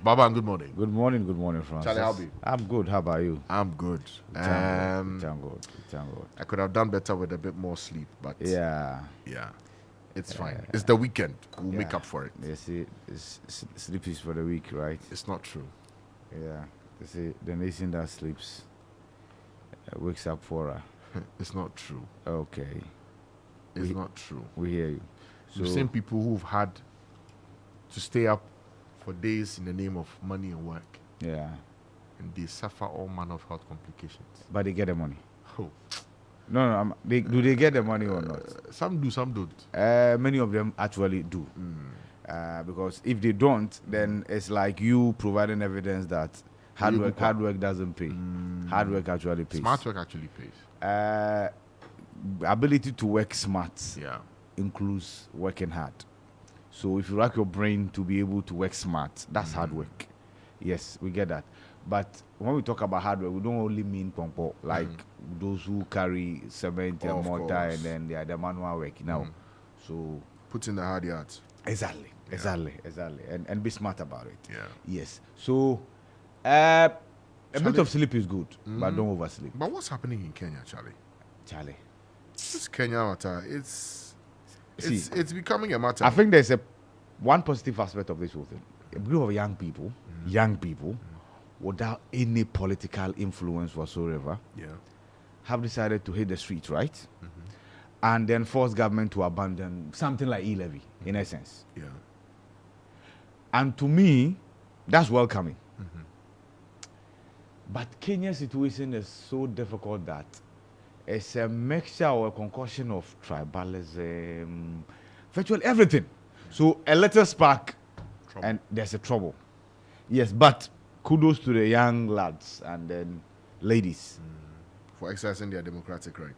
Baba, good morning. Good morning, Francis. Charlie, how be? I'm good. How about you? I'm good. Thank God. I could have done better with a bit more sleep, but Yeah. it's fine. It's the weekend. We'll Yeah. make up for it. They say sleep is for the weak, right? It's not true. Yeah. They say the nation that sleeps wakes up for her. It's not true. Okay. It's not true. We hear you. We've seen people who've had to stay up for days in the name of money and work, Yeah. and they suffer all manner of health complications. But they get the money. Oh, No. Do they get the money or not? some do, some don't. Many of them actually do. Because if they don't, then it's like you providing evidence that hard work doesn't pay. Hard work actually pays. Smart work actually pays. Ability to work smart Yeah. includes working hard. So if you rack your brain to be able to work smart, that's hard work. Yes, we get that. But when we talk about hard work, we don't only mean pompo, like those who carry cement and mortar course. and then they are the manual work now. So Put in the hard yards. exactly. And be smart about it. Yeah. Yes. So a bit of sleep is good, but don't oversleep. But what's happening in Kenya, Charlie. This Kenya matter, it's See, becoming a matter. I think there's one positive aspect of this whole thing. A group of young people, without any political influence whatsoever, have decided to hit the streets, right? And then force government to abandon something like e-levy, in essence. Yeah. And to me, that's welcoming. But Kenya's situation is so difficult that it's a mixture or a concoction of tribalism, virtually everything. So a little spark, and there's a trouble. Yes, but kudos to the young lads and then ladies. For exercising their democratic right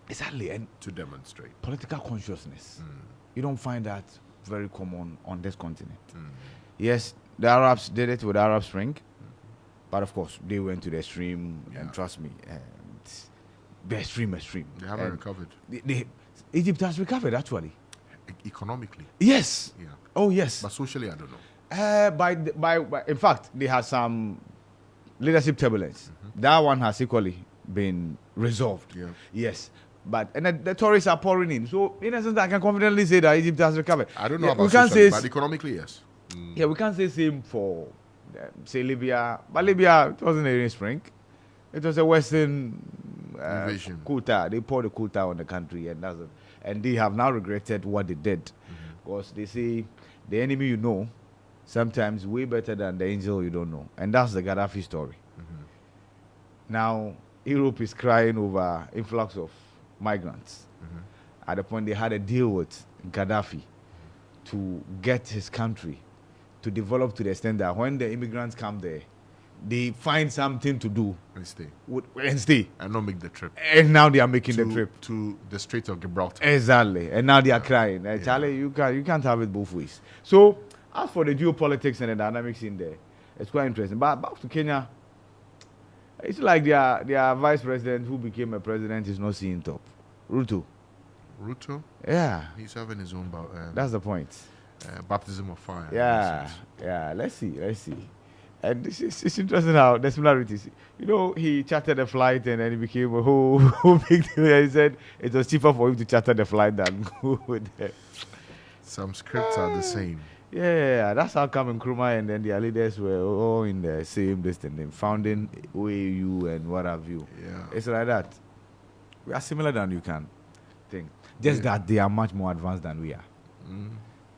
Exactly, and to demonstrate. political consciousness. You don't find that very common on this continent. Yes, the Arabs did it with the Arab Spring, but of course they went to the extreme, and trust me, the extreme. They haven't recovered. Egypt has recovered actually. Economically. Yes. Yeah. Oh yes. But socially, I don't know. By in fact, they had some leadership turbulence. That one has equally been resolved. Yeah. Yes. But the tourists are pouring in. So in essence, I can confidently say that Egypt has recovered. I don't know Yeah, about we can't socially, say but economically, yes. Yeah, we can't say same for say Libya. But Libya, it wasn't a rain spring. It was a Western Invasion. quota. They poured the quota on the country, and and they have now regretted what they did, because they say the enemy you know sometimes way better than the angel you don't know, and that's the Gaddafi story. Now Europe is crying over influx of migrants. At the point they had a deal with Gaddafi to get his country to develop to the extent that when the immigrants come there, they find something to do And stay. and stay. And not make the trip. And now they are making the trip. To the Strait of Gibraltar. Exactly. And now they are crying. Charlie, you can't have it both ways. So as for the geopolitics and the dynamics in there, it's quite interesting. But back to Kenya, it's like their vice president who became a president is not seeing top. Ruto. Yeah. He's having his own That's the point. baptism of fire. Yeah. Let's see. And it's interesting how the similarities. You know, he chartered a flight and then he became a whole big deal. He said it was cheaper for him to charter the flight than go there. Some scripts are the same. Yeah, that's how come Nkrumah and then their leaders were all in the same destiny, founding OAU and what have you. Yeah. It's like that. We are similar than you can think. Just that they are much more advanced than we are,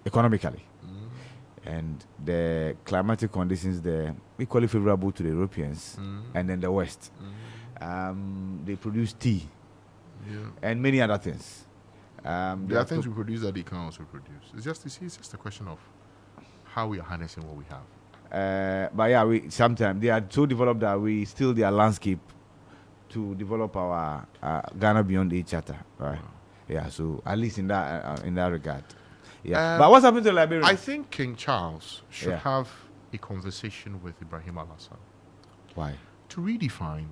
economically. And the climatic conditions there equally favorable to the Europeans and then the West. They produce tea and many other things. There are things we produce that they can also produce. It's just a question of how we are harnessing what we have. But yeah, sometimes they are so developed that we steal their landscape to develop our Ghana beyond each other, right? Wow. Yeah, so at least in that regard. Yeah. But what's happened to Liberia? I think King Charles should have a conversation with Ibrahim Al-Hassan. Why? To redefine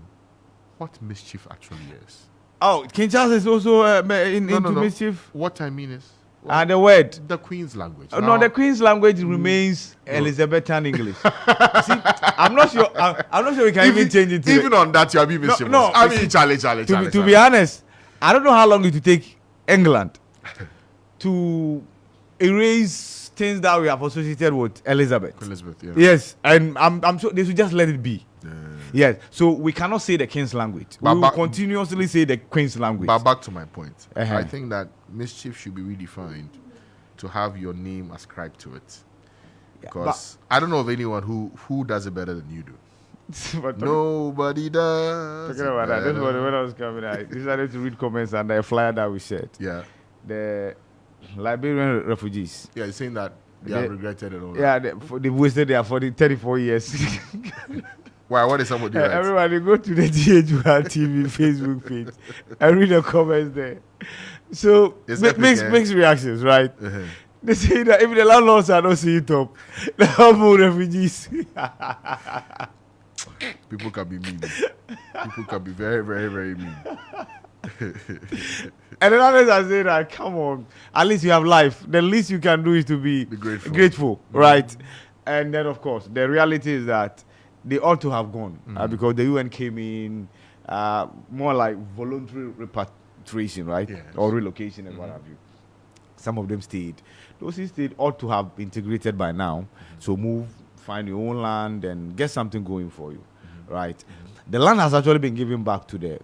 what mischief actually is. Oh, King Charles is also into No. mischief? What I mean is, Well, and the word. The Queen's language. No, the Queen's language remains Elizabethan English. See, I'm not sure. I'm not sure we can even change it. Even on that, you are being mischievous. No, I mean, Charlie. To be honest, I don't know how long it will take England to erase things that we have associated with Elizabeth. Yeah. Yes, and I'm sure they should just let it be. Yes, so we cannot say the King's language. We will continuously say the Queen's language. But back to my point, I think that mischief should be redefined to have your name ascribed to it. Because I don't know of anyone who does it better than you do. Nobody does. Talking about that, this morning when I was coming, I decided to read comments under a flyer that we shared. Yeah. The Liberian refugees. Yeah, you're saying that they have regretted it all. Yeah, they've wasted their 34 years. Why? What is somebody write? Everybody go to the GH1 TV Facebook page and read the comments there. So, mixed reactions, right? They say that if the landlords are not seeing it up, the humble refugees. People can be mean. People can be very, very, very mean. And then others are saying that, come on, at least you have life. The least you can do is to be grateful, right? And then, of course, the reality is that they ought to have gone because the UN came in more like voluntary repatriation, right? Yes. Or relocation and what have you. Some of them stayed. Those who stayed ought to have integrated by now. So move, find your own land and get something going for you, right? The land has actually been given back to the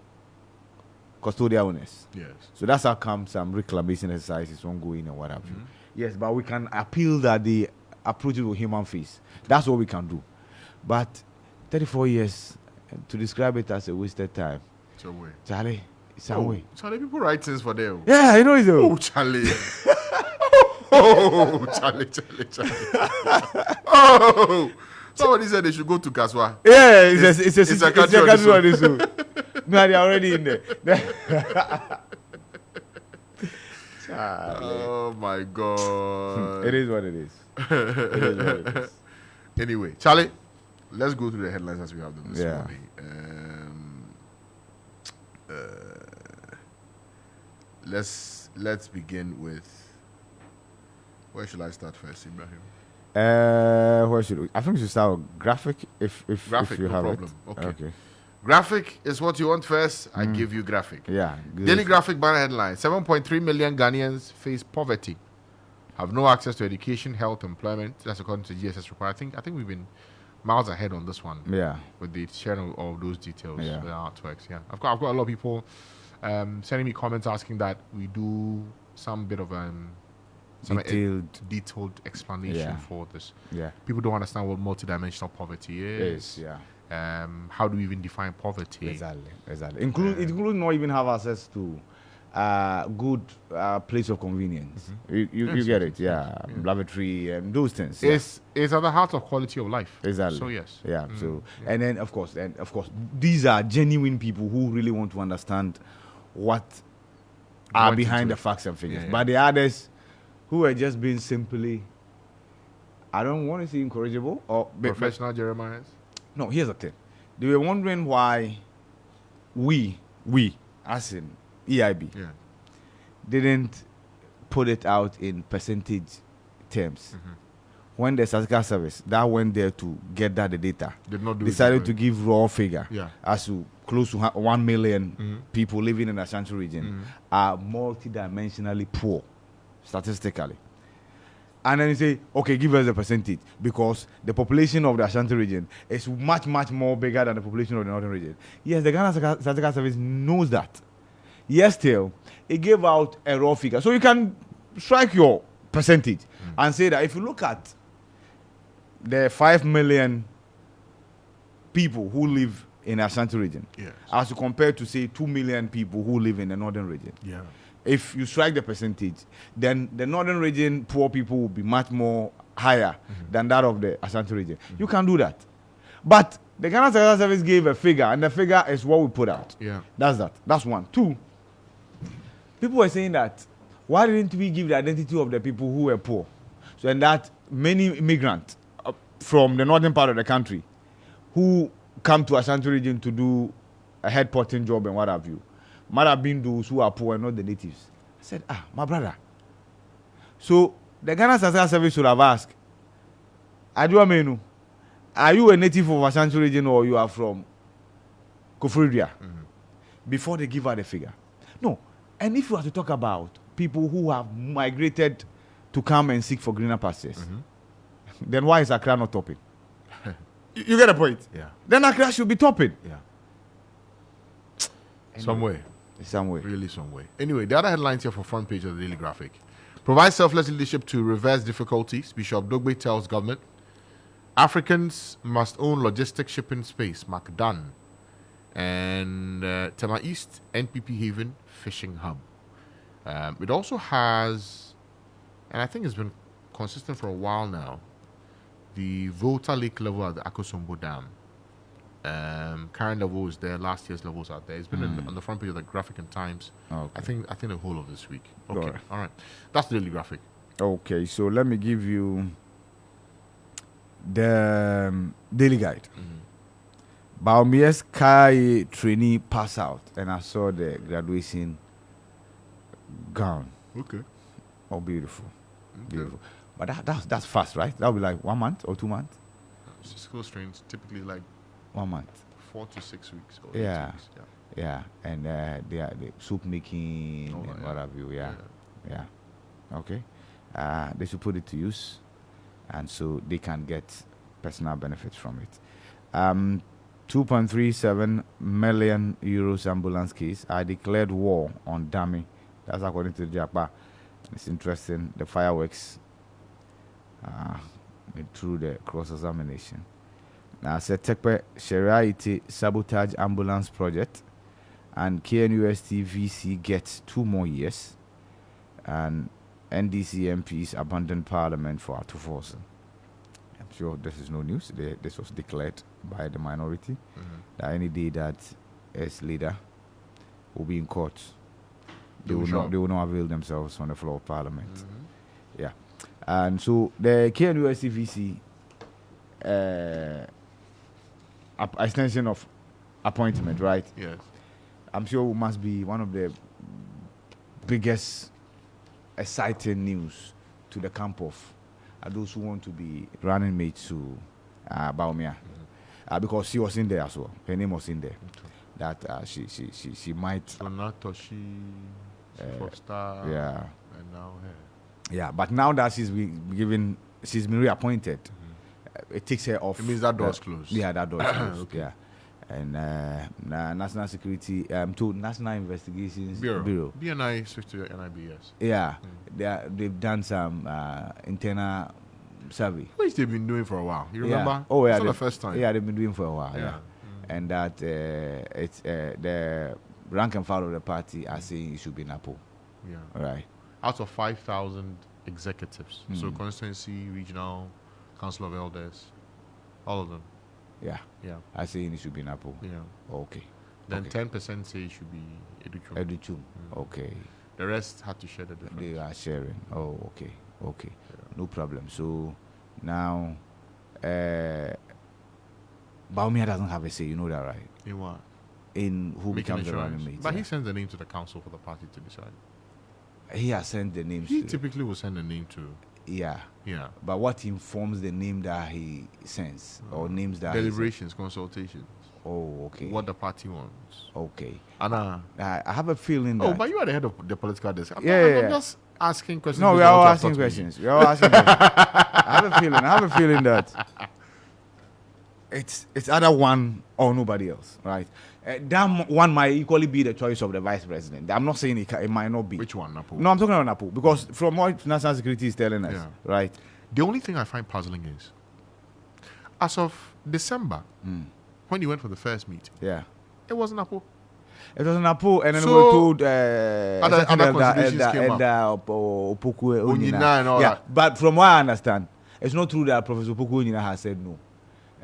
custodial owners. Yes. So that's how come some reclamation exercises ongoing and what have you. Yes, but we can appeal that they approach it with human face. That's what we can do. But 34 years, to describe it as a wasted time. It's a way. Charlie, it's a way. Charlie, people write things for them. Yeah, I know it's a Oh, Charlie. Oh, Charlie. Oh, somebody said they should go to Kaswa. Yeah, it's a country on this. No, they're already in there. Oh, my God. It is what it is. Anyway, Charlie. Let's go through the headlines as we have them this morning. Let's begin with. Where should I start first, Ibrahim? Where should we? I think we should start with graphic. If you have problem. It. Okay. Graphic is what you want first. I give you graphic. Yeah. Daily Graphic banner headline: 7.3 million Ghanaians face poverty, have no access to education, health, employment. That's according to GSS report. I think we've been miles ahead on this one. Yeah. With the sharing of those details with our artworks. Yeah. I've got a lot of people sending me comments asking that we do some bit of detailed explanation for this. Yeah. People don't understand what multidimensional poverty is. How do we even define poverty? Exactly. Include not even have access to good place of convenience. You get it, lavatory and those things. It's at the heart of quality of life. Exactly. So yes. Yeah. And then of course, these are genuine people who really want to understand what are behind the facts and figures. But the others who are just being simply, I don't want to say incorrigible or professional Jeremiahs. No, here's the thing. They were wondering why we as in EIB didn't put it out in percentage terms. When the statistical service that went there to get that the data decided to give raw figure as to close to 1 million people living in the Ashanti region are multidimensionally poor statistically. And then you say, okay, give us a percentage because the population of the Ashanti region is much, much more bigger than the population of the Northern region. Yes, the Ghana Statistical Service knows that. Yes, still, it gave out a raw figure. So you can strike your percentage and say that if you look at the 5 million people who live in the Ashanti region, as compared to, say, 2 million people who live in the Northern region. Yeah. If you strike the percentage, then the Northern region poor people will be much more higher than that of the Ashanti region. You can do that. But the Ghana Statistical Service gave a figure, and the figure is what we put out. Yeah. That's that. That's one. Two, people were saying that, why didn't we give the identity of the people who were poor? So, and that many immigrants from the northern part of the country who come to Ashanti region to do a head potting job and what have you, might have been those who are poor and not the natives. I said, my brother, So the Ghana Statistical Service should have asked, Adua Menu, are you a native of Ashanti region or you are from Koforidua? Before they give out the figure. No. And if you are to talk about people who have migrated to come and seek for greener pastures, then why is Accra not topping? You get the point? Yeah. Then Accra should be topping. Yeah. Anyway, some way. Really some way. Anyway, the other headlines here for front page of the Daily Graphic. Provide selfless leadership to reverse difficulties. Bishop Dogbe tells government. Africans must own logistic shipping space. MacDan. And Tema East, NPP Haven, fishing hub. It also has, and I think it's been consistent for a while now, the Volta Lake level at the Akosombo Dam. Current level is there. Last year's levels out there. It's been on the front page of the Graphic and Times. Okay. I think the whole of this week. Okay, all right. That's the Daily Graphic. Okay, so let me give you the Daily Guide. Baumia's Kai trainee pass out, and I saw the graduation gown. Okay. Oh, beautiful, beautiful. But that's fast, right? That'll be like 1 month or 2 months. School strains typically like 1 month, 4 to 6 weeks. Or 8 weeks. Yeah. And they are the soup making and what have you. Yeah. Okay. They should put it to use, and so they can get personal benefits from it. 2.37 million euros ambulance case. I declared war on dummy. That's according to the JAPA. It's interesting. The fireworks through the cross-examination. Now, Setekpe Shariah sabotage ambulance project, and KNUST VC gets 2 more years, and NDC MPs abandon parliament for Atufosen. I'm sure this is no news. This was declared by the minority that any day that S leader will be in court, they will not avail themselves on the floor of parliament. Yeah. And so the KNUST VC extension of appointment, right? Yes. I'm sure it must be one of the biggest exciting news to the camp of those who want to be running mates to Baumia. Because she was in there as well. Her name was in there. That she might. Sonatoshi, Foster, yeah. And now her. Yeah, but now that she's been reappointed, it takes her off. It means that door's closed. Yeah, that door's closed. Okay. Yeah. And National Security to National Investigations Bureau. BNI switched to NIBS. Yeah, they've done some internal survey. Which they've been doing for a while. You remember? Yeah. Oh, yeah. It's not the first time. Yeah, they've been doing for a while. Yeah. And that it's the rank and file of the party are saying it should be Napo. Yeah. Right. Out of 5,000 executives, so constituency, regional, council of elders, all of them. Yeah. I say it should be Napo. Yeah. Okay. Then 10% say it should be Educhum. Okay. The rest had to share the difference. They are sharing. Oh, okay. Yeah. No problem. So now, Baumia doesn't have a say. You know that, right? In what? In who becomes the running mate. But he sends the name to the council for the party to decide. He has sent the names. He typically will send the name to. Yeah. But what informs the name that he sends or names that deliberations, consultations. Oh, okay. What the party wants. Okay. And I have a feeling that. Oh, but you are the head of the political desk. I'm just asking questions. No, we are all asking questions. We are all asking questions. I have a feeling that it's either one or nobody else, right? That one might equally be the choice of the vice president. I'm not saying it might not be. Which one, Napo? No, I'm talking about Napo because from what national security is telling us, right? The only thing I find puzzling is, as of December, when you went for the first meeting, it wasn't Napo. It was Napo, and then we were told other considerations came up. And all that. But from what I understand, it's not true that Professor Opoku Onyina has said no.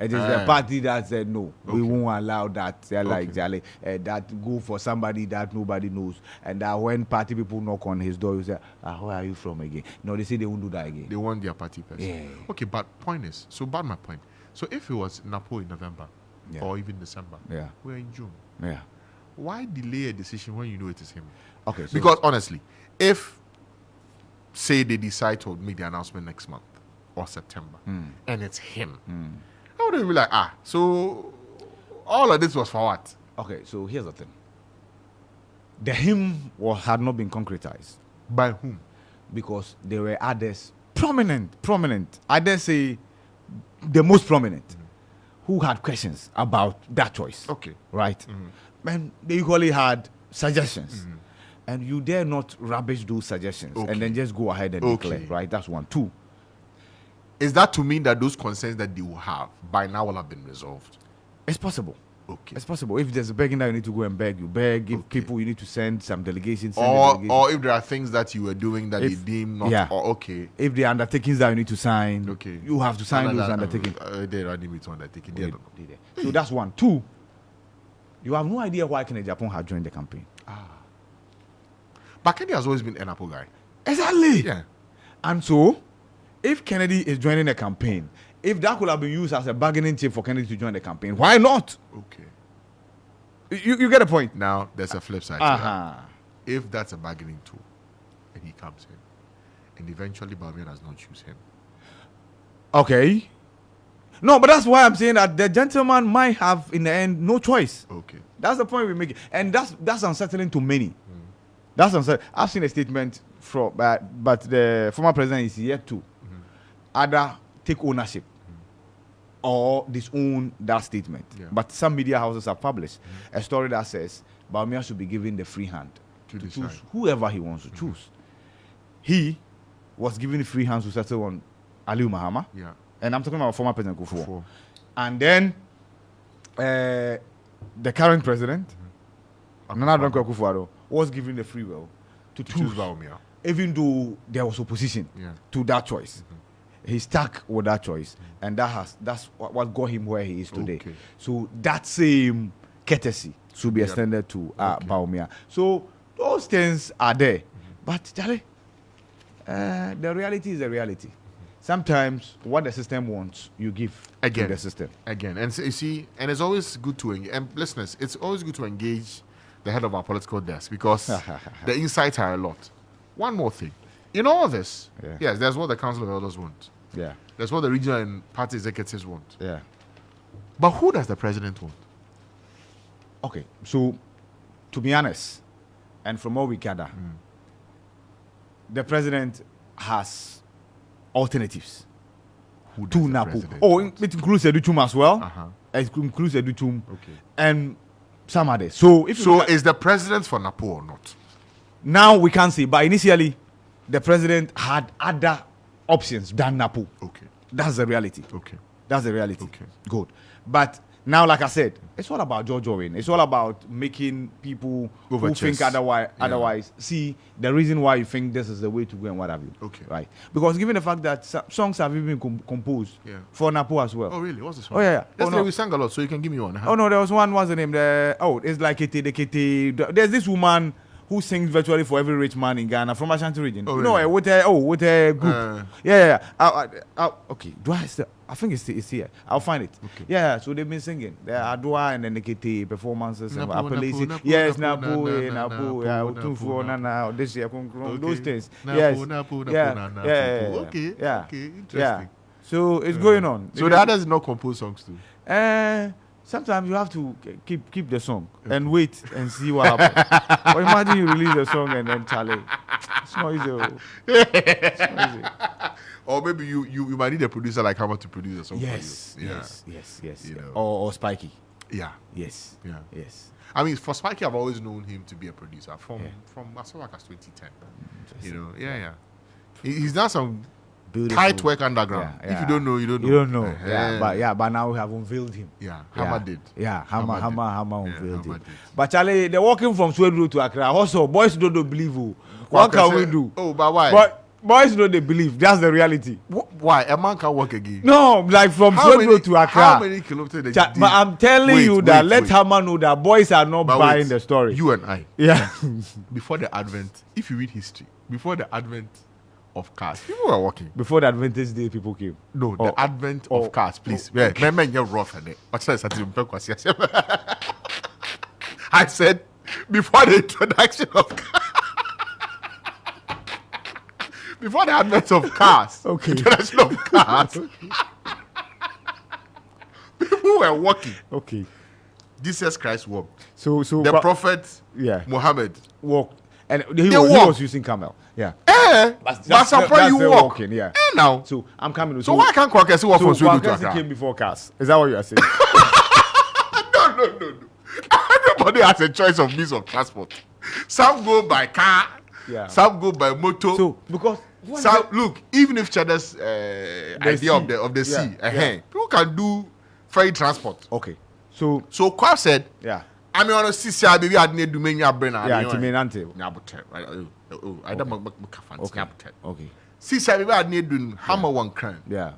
It is the party that said no. Okay. We won't allow that. That go for somebody that nobody knows. And that when party people knock on his door, you say, where are you from again? No, they say they won't do that again. They want their party person. Yeah. Okay, but my point. So if it was Napo in November or even December, we're in June. Yeah. Why delay a decision when you know it is him? Okay. So because honestly, if say they decide to make the announcement next month or September, and it's him, I would be like, so all of this was for what? Okay, so here's the thing. The him had not been concretized. By whom? Because there were others, prominent, I dare say the most prominent, who had questions about that choice. Okay. Right? And they equally had suggestions. And you dare not rubbish those suggestions and then just go ahead and declare, right? That's one. Two. Is that to mean that those concerns that they will have by now will have been resolved? It's possible. Okay. It's possible. If there's a begging that you need to go and beg, you beg. If people you need to send some delegations, or if there are things that you were doing that they deem not. Yeah. Okay. If there are undertakings that you need to sign, you have to sign those undertakings. They don't need me to undertake. So that's one. Two. You have no idea why Kennedy Japan had joined the campaign. But Kennedy has always been an Apple guy. Exactly. Yeah. And so, if Kennedy is joining the campaign, if that could have been used as a bargaining chip for Kennedy to join the campaign, why not? Okay. You get the point? Now, there's a flip side to that. If that's a bargaining tool, and he comes in, and eventually Bawumia does not choose him. Okay. No, but that's why I'm saying that the gentleman might have, in the end, no choice. Okay. That's the point we make. And that's unsettling to many. That's unsettling. I've seen a statement from, but the former president is yet to either take ownership or disown that statement. Yeah. But some media houses have published a story that says Bawumia should be given the free hand to choose whoever he wants to choose. He was given the free hand to settle on Aliu Mahama. Yeah. And I'm talking about former President Kufuor. And then the current president, Nana Dankwa Akufo-Addo, was given the free will to choose Bawumia. Even though there was opposition to that choice. He stuck with that choice, and that's what got him where he is today. Okay. So that same courtesy should be extended to Bawumia. So those things are there, but Charlie, the reality is the reality. Sometimes what the system wants, you give to the system. Again, and so you see, and it's always good to and listeners, it's always good to engage the head of our political desk because the insights are a lot. One more thing. In all this, yes, there's what the Council of Elders want. Yeah. There's what the regional and party executives want. Yeah. But who does the president want? Okay, so to be honest, and from what we gather, the president has alternatives to NAPO. It includes Educhum as well. It includes Educhum and some others. So is the president for NAPO or not? Now we can't say, but initially the president had other options than NAPO. Okay. That's the reality. Okay. That's the reality. Okay. Good. But now, like I said, it's all about George Owen. It's all about making people who think otherwise see the reason why you think this is the way to go and what have you. Okay. Right. Because given the fact that songs have even been composed for NAPO as well. Oh, really? What's this one? Oh, yeah. Yesterday we sang a lot, so you can give me one. Oh, no, there was one. What's the name? It's like Kete. There's this woman who sings virtually for every rich man in Ghana from Ashanti region. Oh, really? No, with a group. Okay. Do I still? I think it's here. I'll find it. Okay. Yeah, so they've been singing. The Adwa and then the KT performances. Yes, Napo, this year, those things. Yes. Okay. Interesting. So it's going on. So the others not compose songs too? Sometimes you have to keep the song and wait and see what happens. Or imagine you release the song and then Charlie. It's not easy. It's not easy. Or maybe you might need a producer like Hammer to produce a song for you. Yes. You know. Or Spiky. Yeah. Yes. Yeah. Yes. I mean, for Spiky, I've always known him to be a producer from as far back as 2010. You know, he's done some beautiful tight work underground. If you don't know, you don't know. You don't know. But now we have unveiled him. Hammer did. Hammer unveiled him. But Charlie, they're walking from Sweden to Accra. Also, boys don't believe you. What can we do? Oh, but why? But boys don't they believe. That's the reality. Why? A man can walk again. No, like from Sweden to Accra. How many kilometers? But I'm telling you that let Hammer know that boys are not buying the story. You and I. Yeah. Before the advent, if you read history, before the advent of cars, people were walking. Before the Adventist Day, people came. No, the advent of cars, please. I said before the introduction of cars. before the advent of cars, introduction of cars, people were walking. Okay. Jesus Christ walked. So the prophet Muhammad walked. And he was using camel. Yeah. But some point you walk. Walking, yeah. Now. So I'm coming. So why can't Kwakasi walk from Sweden to Accra? Came before cars. Is that what you are saying? No. Everybody has a choice of means of transport. Some go by car. Yeah. Some go by motor. So because look, even if Chada's idea of the sea, people can do ferry transport. Okay. So Kwab said, I mean, on a sea, baby, I need to make your brain. Yeah, to mean ante. Right? I don't make Okay. See, baby, I need to hammer one crime. Yeah.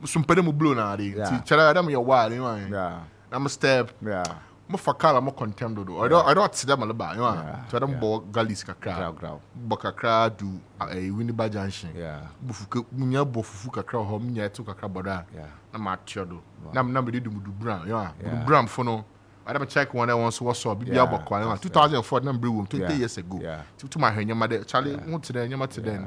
Some pedal blue now. Chada, I don't your wild. Yeah. I'm a step. Yeah. Mo fakala mo contempt do. I don't see them alaba. You know. To them bo galis kakra. Bo kakra do Winneba Junction. Yeah. Bufuke munya bo fufu kakra ho munya etu kakra boda. Yeah. Na ma tiodo. Na me do mudu brown. You know. Mudu brown for no. I never check one once what's up. Bibia bokwa. 2004 na mbre wom 20 years ago. To my hwenyama de Charlie who to the nyama to den.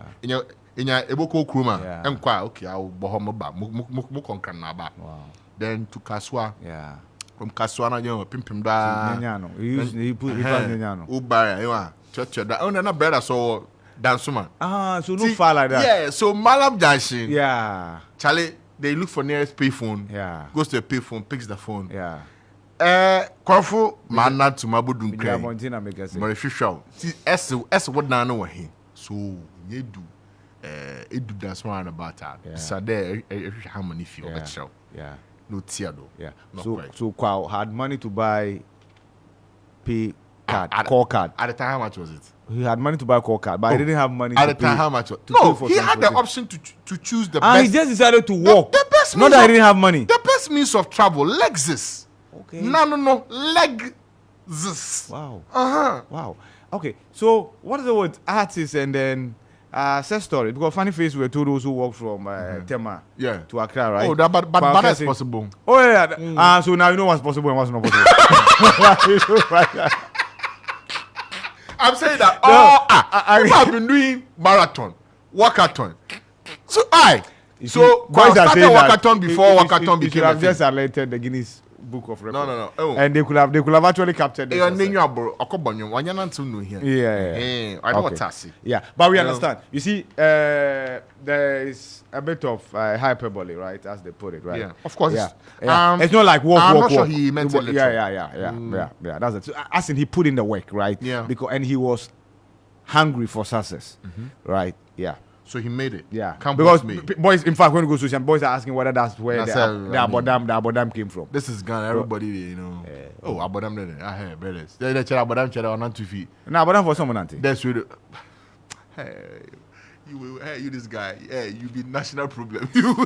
Enya eboko kruma. Enkwa okay I will bo ho mo ba. Mo konkan na ba. Wow. Then to Kaswa. Yeah. From Kaswana, pimpim da. He put Nyano. Ubaya, you are. Church that. Oh, no, brother, so dance man. So no far like that. Yeah, so Malam Junction. Yeah. Charlie, they look for nearest payphone. Yeah. Goes to a payphone, picks the phone. Yeah. Kwafu, man, not to Mabudun Cray. Montana make us. Show. See, S what now know he. So, you do. It do dance man about that. So, there, how many feel that show. Yeah. No theater. Yeah. So Kwao had money to buy call card. At the time, how much was it? He had money to buy call card, but he didn't have money at to the time. Pay, how much? No, he had the option to choose the best. And he just decided to walk. The best. Not that he didn't have money. The best means of travel, Lexus. Okay. No, Lexus. Wow. Wow. Okay. So what is the word artist and then sad story? Because funny face we were told those who walk from Tema to Accra, right? Oh, but that's possible. Oh yeah. So now you know what's possible and what's not possible. I'm saying that I have been doing marathon, walkathon. So boys started walkathon before walkathon became. Have just alerted the Guinness Book of Records. No. Oh. And they could have actually captured this. Yeah. I know what I see. Yeah, but we understand. You see, there is a bit of hyperbole, right, as they put it, right? Yeah, of course. Yeah. It's not like walk. I'm not sure he meant it. Yeah. That's it. So, as in, he put in the work, right? Yeah. And he was hungry for success, right? Yeah. So he made it. Yeah. Because boys, in fact, when we go to social, boys are asking whether that's where the Abodam came from. This is Ghana. Everybody, you know. Oh, Abodam, I heard brothers. They Abodam cheddar on 2 feet. Now, Abodam for someone, auntie. That's really. Hey, you this guy. Yeah, you be national problem. You.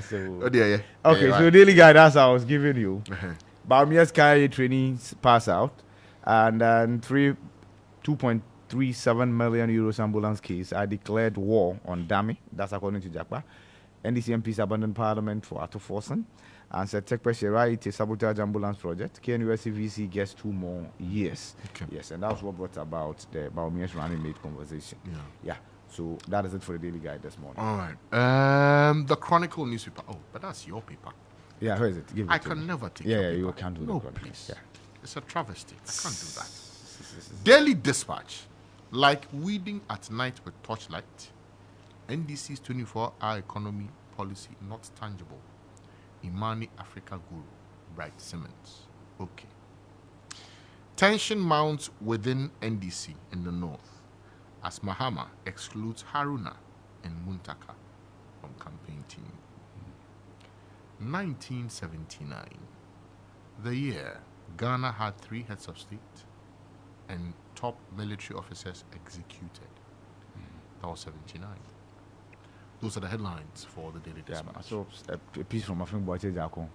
So. Oh dear, yeah. Okay, so daily guide, that's I was giving you. Baumia's carry training pass out, and then 2.37 million euros ambulance case. I declared war on Dami. That's according to Jakpa. NDC MPs abandoned Parliament for Ato Forsen and said Tech pressure right a sabotage ambulance project. KNUSC VC gets 2 more years. Okay. Yes, and that's what brought about the Baumia's running mate conversation. Yeah. So that is it for the daily guide this morning. All right. The Chronicle newspaper. Oh, but that's your paper. Yeah, where is it? Give it I can never take it. Yeah, you can't do that. No, please. Yeah. It's a travesty. I can't do that. Daily Dispatch. Like weeding at night with torchlight. NDC's 24-hour economy policy not tangible. Imani Africa Guru. Bright Simmons. Okay. Tension mounts within NDC in the north as Mahama excludes Haruna and Muntaka from campaign team. 1979, the year Ghana had 3 heads of state and top military officers executed. That was 79. Those are the headlines for the Daily Dispatch. I saw a piece from my friend Boache Jako.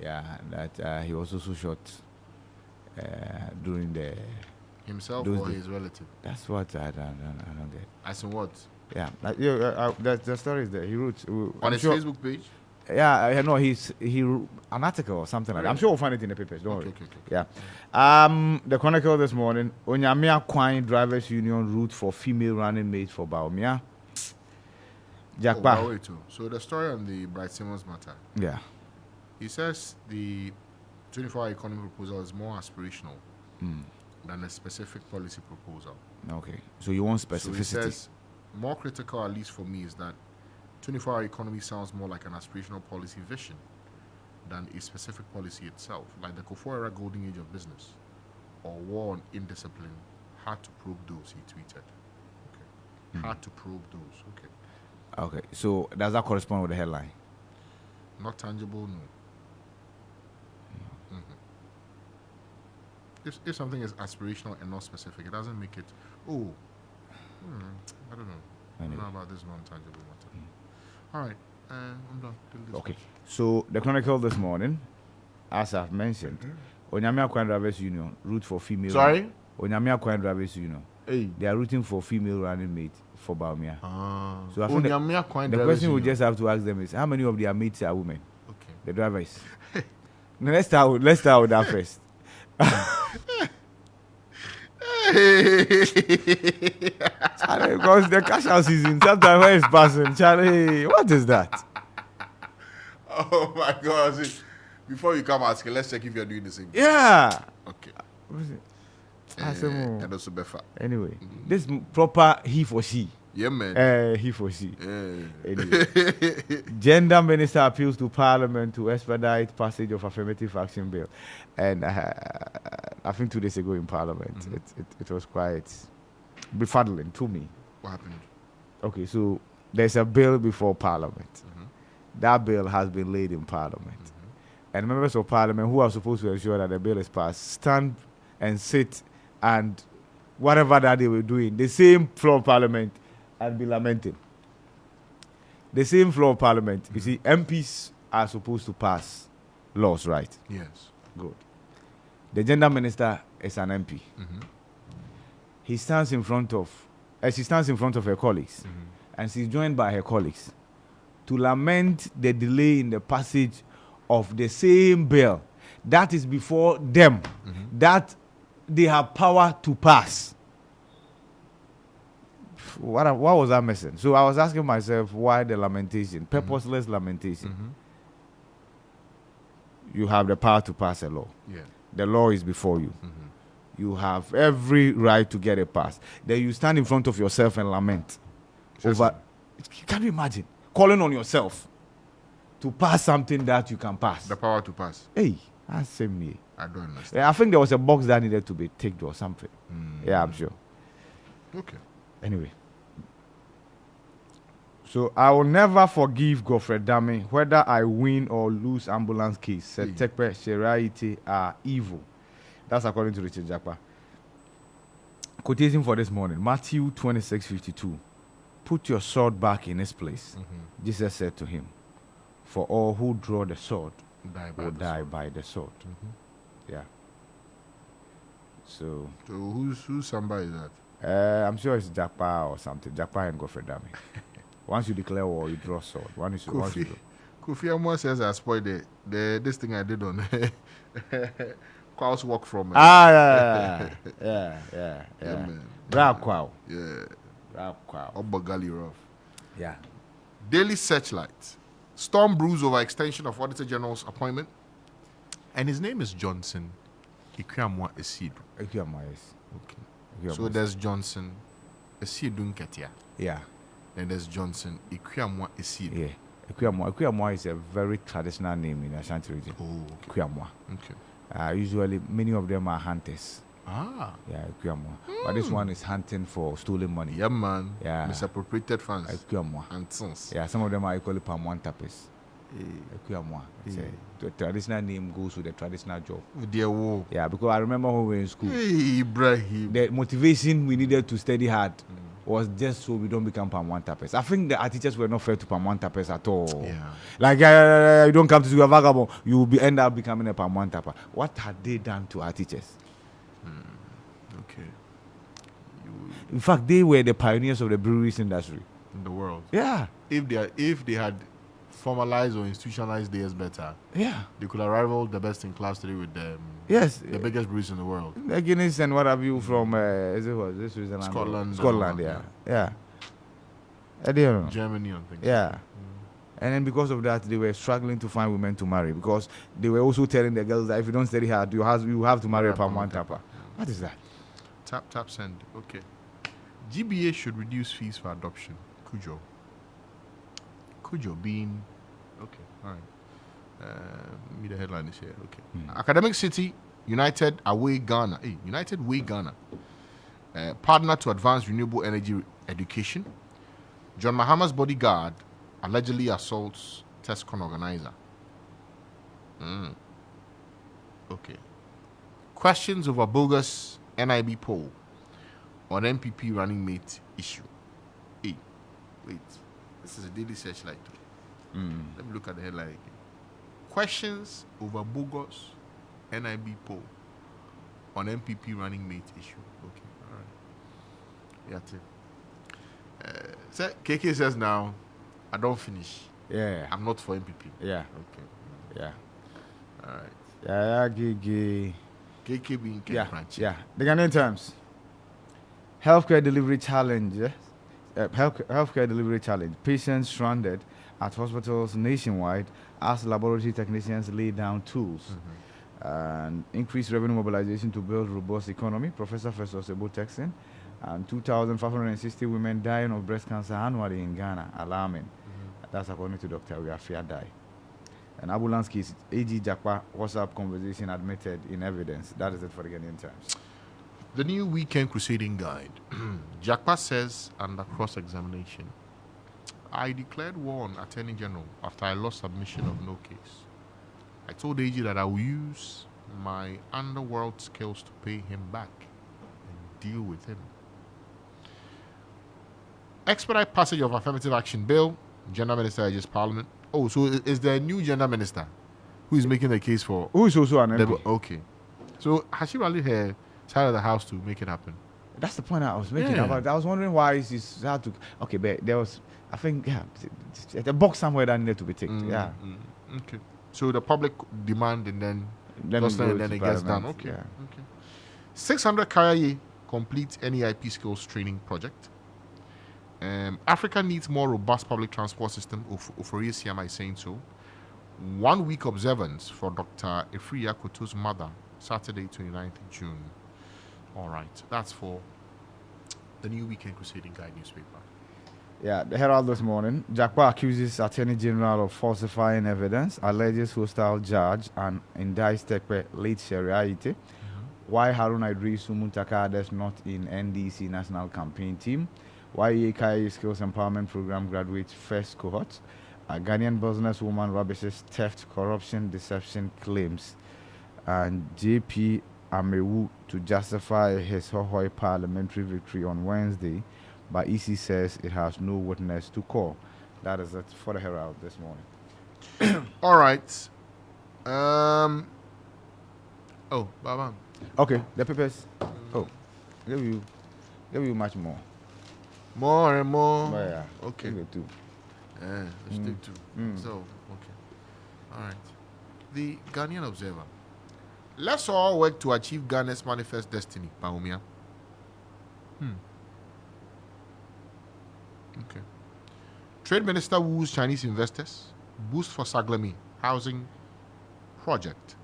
Yeah, that he was also shot during the... Himself or his relative? That's what I don't get. As in what? Yeah, the story is there. He wrote... on his Facebook page? Yeah, I know he an article or something like that. I'm sure we'll find it in the papers. Don't worry. Okay. Yeah. The Chronicle this morning. Onyamia Kwine Drivers Union route for female running mates for Baumia. Jakpa. Wait too. So the story on the Bright Simmons matter. Yeah. He says the 24-hour economy proposal is more aspirational than a specific policy proposal. Okay. So you want specificity? So he says more critical, at least for me, is that 24-hour economy sounds more like an aspirational policy vision than a specific policy itself, like the Kufuor golden age of business or war on indiscipline. Hard to probe those, he tweeted. Okay. Hard to probe those. Okay. Okay. So does that correspond with the headline? Not tangible, no. If something is aspirational and not specific, it doesn't make it. I don't know. I don't know about this non-tangible matter. All right, I'm done. Okay. So the Chronicle this morning, as I've mentioned, Onyamia Kwine Drivers Union route for female. Sorry. Onyamia Kwine Drivers Union. Hey. They are rooting for female running mate for Baumia. So I think the question we just have to ask them is how many of their mates are women? Okay. The drivers. Now, let's start with that first. Charlie, because the cash out season, sometimes when it's passing, Charlie, what is that? Oh my God! Before you come asking, let's check if you're doing the same. Yeah. Okay. And also Befa. Anyway, this proper he for she. Yeah, man. He for she. Yeah. Anyway. Gender Minister appeals to Parliament to expedite passage of affirmative action bill. And I think 2 days ago in Parliament, it was quite befuddling to me. What happened? Okay, so there's a bill before Parliament. That bill has been laid in Parliament. And members of Parliament who are supposed to ensure that the bill is passed stand and sit and whatever that they were doing, the same floor of Parliament, and be lamenting. The same floor of Parliament. You see, MPs are supposed to pass laws, right? Yes. Good. The gender minister is an MP. She stands in front of her colleagues, and she's joined by her colleagues to lament the delay in the passage of the same bill that is before them, that they have power to pass. What was I missing? So I was asking myself, why the lamentation? Purposeless lamentation. You have the power to pass a law. Yeah. The law is before you. You have every right to get it passed. Then you stand in front of yourself and lament. Over. Can you imagine? Calling on yourself to pass something that you can pass. The power to pass. Hey, that's same me. I don't understand. Yeah, I think there was a box that needed to be ticked or something. Yeah, I'm sure. Okay. Anyway. So I will never forgive Godfrey Dame whether I win or lose ambulance case. Said Tekpe Sheraiti are evil. That's according to Richard Jakpa. Quotation for this morning. Matthew 26:52. Put your sword back in its place. Jesus said to him, for all who draw the sword will die by the sword. Yeah. So who's somebody is that? I'm sure it's Jakpa or something. Jakpa and Godfrey Dame. Once you declare war, you draw sword. Kofi Amwa says I spoiled this thing I did on Kwau's walk from yeah. man. Rap Kwau. Yeah. Rap Kwau. Obagali rough. Yeah. Daily Searchlight. Storm brews over extension of Auditor General's appointment. And his name is Johnson Ikuamwa Esidu. Ikuamwa, yes. Okay. So there's Johnson Esidu Nketia. Yeah. And there's Johnson Ikuamwa Esidu. Yeah. Ikuamwa is a very traditional name in the Ashanti region. Oh, okay. Ikuamwa. Okay. Usually, many of them are hunters. Ah. Yeah, Ikuamwa. But this one is hunting for stolen money. Yeah, man. Yeah. Misappropriated funds. Ikuamwa. And sons. Yeah, some of them are equally Palm tappers. Ikuamwa. The traditional name goes with the traditional job. Yeah, because I remember when we were in school. Hey, Ibrahim. The motivation we needed to study hard was just so we don't become Palm tappers. I think our teachers were not fair to Palm tappers at all. Yeah. Like, you don't come to school a vagabond, you will end up becoming a Palm tapper. What had they done to our teachers? Okay. In fact, they were the pioneers of the breweries industry in the world. Yeah. If they had formalized or institutionalized theirs better, they could have rivaled the best in class today with the biggest breweries in the world. The Guinness and what have you from Switzerland? Scotland, yeah. I don't know. Germany and things. Yeah. And then because of that, they were struggling to find women to marry because they were also telling the girls that if you don't study hard, you have to marry a palm one tapper. What is that? Tap, send. Okay. GBA should reduce fees for adoption. Cujo being... Okay, all right. The headline is here. Okay. Academic City, United Away Ghana. Hey, United Way Ghana. Partner to advance renewable energy education. John Mahama's bodyguard allegedly assaults TESCON organizer. Okay. Questions over bogus NIB poll on MPP running mate issue. Hey, wait. This is a daily searchlight. Let me look at the headline again. Questions over bogus NIB poll on MPP running mate issue. Okay, all right. KK says now, I don't finish. Yeah. I'm not for MPP. Yeah. Okay. Yeah. All right. Yeah, KK being Branch. Yeah. The Ghanaian Times. Healthcare delivery challenge. Healthcare delivery challenge. Patients stranded at hospitals nationwide as laboratory technicians lay down tools. And increased revenue mobilization to build robust economy. Professor Festus Ebo Texan. And 2,560 women dying of breast cancer annually in Ghana. Alarming. That's according to Dr. Uyafia Dai. And Abulansky's AG Jakpa WhatsApp conversation admitted in evidence. That is it for the Ghanaian Times. The new weekend crusading guide. Jakpa says under cross-examination, I declared war on Attorney General after I lost submission of no case. I told AG that I will use my underworld skills to pay him back and deal with him. Expedite passage of affirmative action bill. Gender Minister urges Parliament. Oh, so is there a new gender minister who is making the case for... Who is also an MP? Okay. So has she rallied her side of the house to make it happen? That's the point I was making. I was wondering why she's had to... Okay, but there was... I think, a box somewhere that needed to be ticked. Okay. So the public demand and then it gets done. Okay. Yeah. Okay. 600 Karaye complete NEIP skills training project. Africa needs more robust public transport system. Ofori Siama is saying so. 1 week observance for Dr. Efriya Koto's mother, Saturday, 29th June. All right. That's for the new Weekend Crusading Guide newspaper. Yeah, the Herald this morning. Jakpa accuses Attorney General of falsifying evidence, alleges hostile judge, and indicts Tekpe late Sharia. Why Harun Idris Sumuntaka is not in NDC national campaign team. Why EKI Skills Empowerment Program graduates first cohort. A Ghanaian businesswoman rubbishes theft, corruption, deception claims. And JP Amewu to justify his Hohoi parliamentary victory on Wednesday, but EC says it has no witness to call. That is it for the Herald this morning. All right. Oh, Baba. Okay, the papers. Oh, give you much more. More and more. Oh, yeah. Okay. Give it two. Yeah, let's take two. So, okay. All right. The Ghanaian Observer. Let's all work to achieve Ghana's manifest destiny, Baumia. Okay. Trade Minister woos Chinese investors. Boost for Saglemi housing project.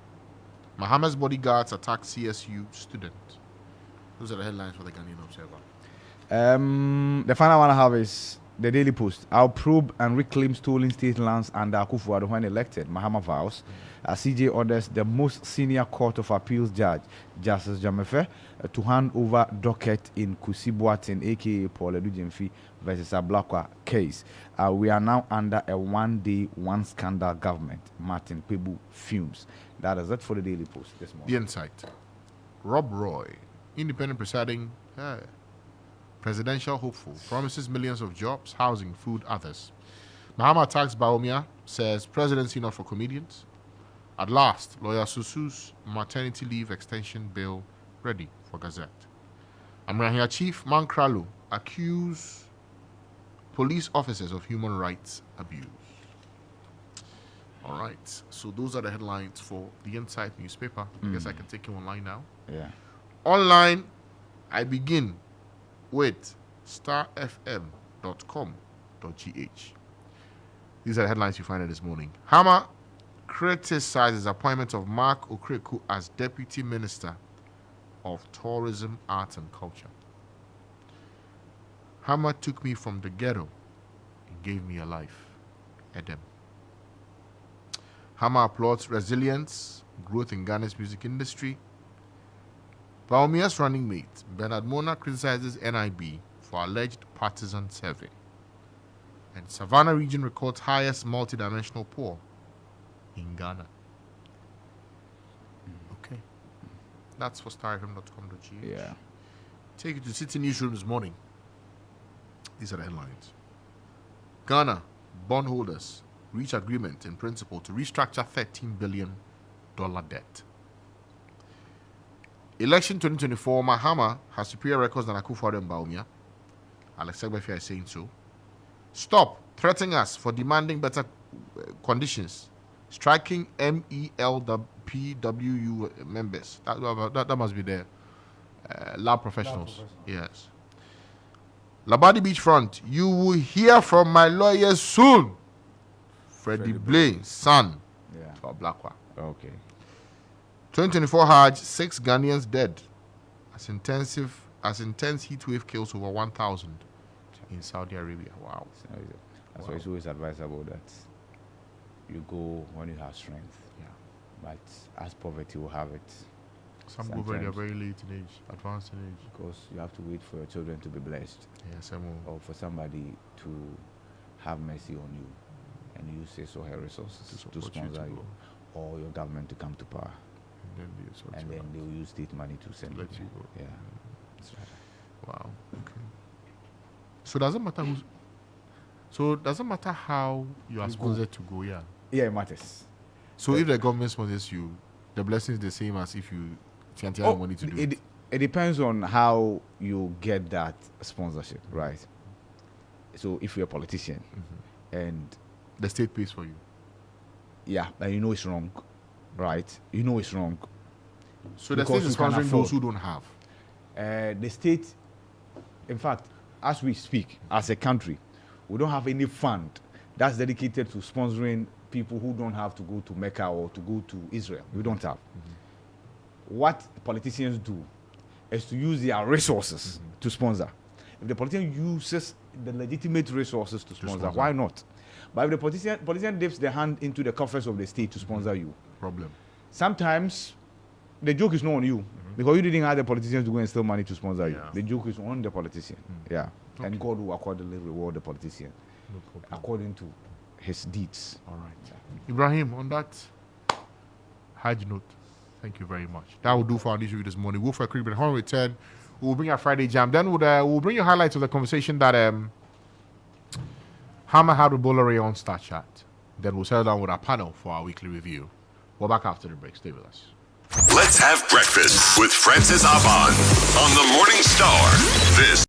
Mahama's bodyguards attack CSU student. Those are the headlines for the Ghanaian Observer. The final one I have is the Daily Post. I'll probe and reclaim stolen state lands under Akufo-Addo when elected. Mahama vows. CJ orders the most senior court of appeals judge, Justice Jamefe, to hand over docket in Kusibuatin, aka Paul Edujemfi versus Ablakwa case. We are now under a one-day, one-scandal government. Martin Pebu fumes. That is it for the Daily Post this morning. The Insight. Rob Roy, independent presiding presidential hopeful, promises millions of jobs, housing, food, others. Mahama attacks Baumia, says presidency not for comedians. At last, lawyer Susu's maternity leave extension bill ready for Gazette. Amrahia Chief Mankralu accuse police officers of human rights abuse. All right. So those are the headlines for the Insight newspaper. I guess I can take you online now. Yeah. Online, I begin with starfm.com.gh. These are the headlines you find this morning. Hammer criticizes appointment of Mark Okreku as Deputy Minister of Tourism, Arts and Culture. Hammer took me from the ghetto and gave me a life. Edem. Hammer applauds resilience, growth in Ghana's music industry. Baumia's running mate, Bernard Mona, criticizes NIB for alleged partisan survey. And Savannah region records highest multidimensional poor in Ghana. Okay. That's for starfm.com.gh. Yeah. Take you to City Newsroom this morning. These are the headlines. Ghana bondholders reach agreement in principle to restructure $13 billion debt. Election 2024, Mahama has superior records than Akufo-Addo and Bawumia. Alex Egbefi is saying so. Stop threatening us for demanding better conditions. Striking MELPWU members. That must be the lab professionals. Yes. Labadi Beachfront, you will hear from my lawyers soon. Freddie Blaine's son. Yeah. For Blackwa. Okay. 2024 Hajj, 6 Ghanaians dead as intense heat wave kills over 1,000 in Saudi Arabia. Wow. That's why it's always advisable that you go when you have strength. Yeah. But as poverty will have it. Some go very late in age, advanced in age. Because you have to wait for your children to be blessed. Yes, or for somebody to have mercy on you and use his or her resources to sponsor you, or your government to come to power. And then they will use state money to send let you go. Yeah, that's right. Wow. Okay. So doesn't matter how you are sponsored to go. Yeah. Yeah, it matters. So if the government sponsors you, the blessing is the same as if you have money to do it. It depends on how you get that sponsorship, right? So if you're a politician and the state pays for you, yeah, and you know it's wrong, right? You know it's wrong. So the state is sponsoring those who don't have. The state, in fact, as we speak, as a country, we don't have any fund that's dedicated to sponsoring people who don't have to go to Mecca or to go to Israel. We don't have. What politicians do is to use their resources to sponsor. If the politician uses the legitimate resources to sponsor, why not? But if the politician dips their hand into the coffers of the state to sponsor you, problem. Sometimes the joke is not on you because you didn't have the politicians to go and steal money to sponsor you. The joke is on the politician. Yeah. Okay. And God will accordingly reward the politician according to his deeds. All right. Ibrahim, on that Hajj note, thank you very much. That will do for our news review this morning. We'll for a quick break. When we return, we'll bring our Friday jam. Then we'll bring you highlights of the conversation that Hammer had with Bolore on Star Chat. Then we'll settle down with our panel for our weekly review. We're back after the break. Stay with us. Let's have breakfast with Francis Aban on the Morning Star. This